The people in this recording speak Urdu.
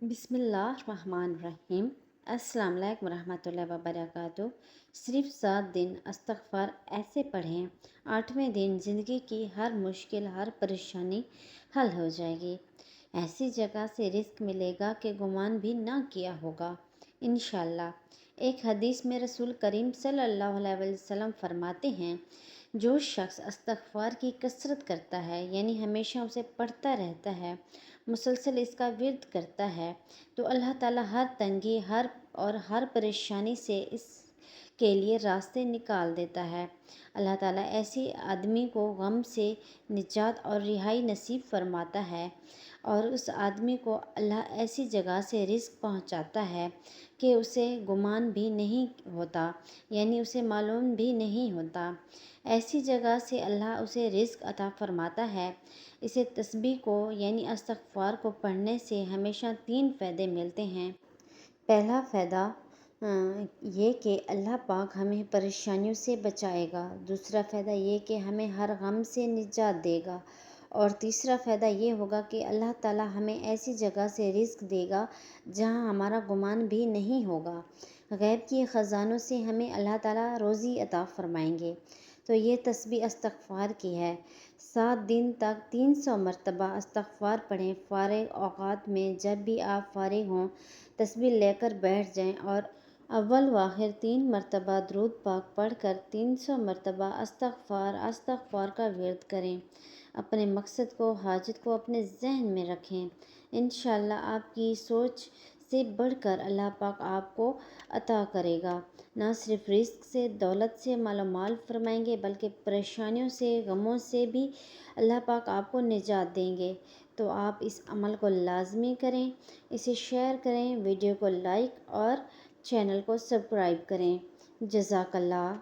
بسم اللہ الرحمن الرحیم۔ السلام علیکم ورحمۃ اللہ وبرکاتہ۔ صرف 7 دن استغفار ایسے پڑھیں، 8ویں دن زندگی کی ہر مشکل، ہر پریشانی حل ہو جائے گی۔ ایسی جگہ سے رزق ملے گا کہ گمان بھی نہ کیا ہوگا انشاءاللہ۔ ایک حدیث میں رسول کریم صلی اللہ علیہ وسلم فرماتے ہیں، جو شخص استغفار کی کثرت کرتا ہے، یعنی ہمیشہ اسے پڑھتا رہتا ہے، مسلسل اس کا ورد کرتا ہے، تو اللہ تعالیٰ ہر تنگی ہر پریشانی سے اس کے لیے راستے نکال دیتا ہے۔ اللہ تعالیٰ ایسی آدمی کو غم سے نجات اور رہائی نصیب فرماتا ہے، اور اس آدمی کو اللہ ایسی جگہ سے رزق پہنچاتا ہے کہ اسے گمان بھی نہیں ہوتا، یعنی اسے معلوم بھی نہیں ہوتا۔ ایسی جگہ سے اللہ اسے رزق عطا فرماتا ہے۔ اسے تسبیح کو یعنی استغفار کو پڑھنے سے ہمیشہ 3 فائدے ملتے ہیں۔ پہلا فائدہ یہ کہ اللہ پاک ہمیں پریشانیوں سے بچائے گا۔ دوسرا فائدہ یہ کہ ہمیں ہر غم سے نجات دے گا، اور تیسرا فائدہ یہ ہوگا کہ اللہ تعالیٰ ہمیں ایسی جگہ سے رزق دے گا جہاں ہمارا گمان بھی نہیں ہوگا۔ غیب کی خزانوں سے ہمیں اللہ تعالیٰ روزی عطا فرمائیں گے۔ تو یہ تسبیح استغفار کی ہے۔ 7 دن تک 300 مرتبہ استغفار پڑھیں۔ فارغ اوقات میں جب بھی آپ فارغ ہوں، تسبیح لے کر بیٹھ جائیں اور اول و آخر 3 مرتبہ درود پاک پڑھ کر 300 مرتبہ استغفار کا ورد کریں۔ اپنے مقصد کو، حاجت کو اپنے ذہن میں رکھیں۔ انشاءاللہ آپ کی سوچ سے بڑھ کر اللہ پاک آپ کو عطا کرے گا۔ نہ صرف رزق سے، دولت سے مال و مال فرمائیں گے، بلکہ پریشانیوں سے، غموں سے بھی اللہ پاک آپ کو نجات دیں گے۔ تو آپ اس عمل کو لازمی کریں، اسے شیئر کریں، ویڈیو کو لائک اور چینل کو سبسکرائب کریں۔ جزاک اللہ۔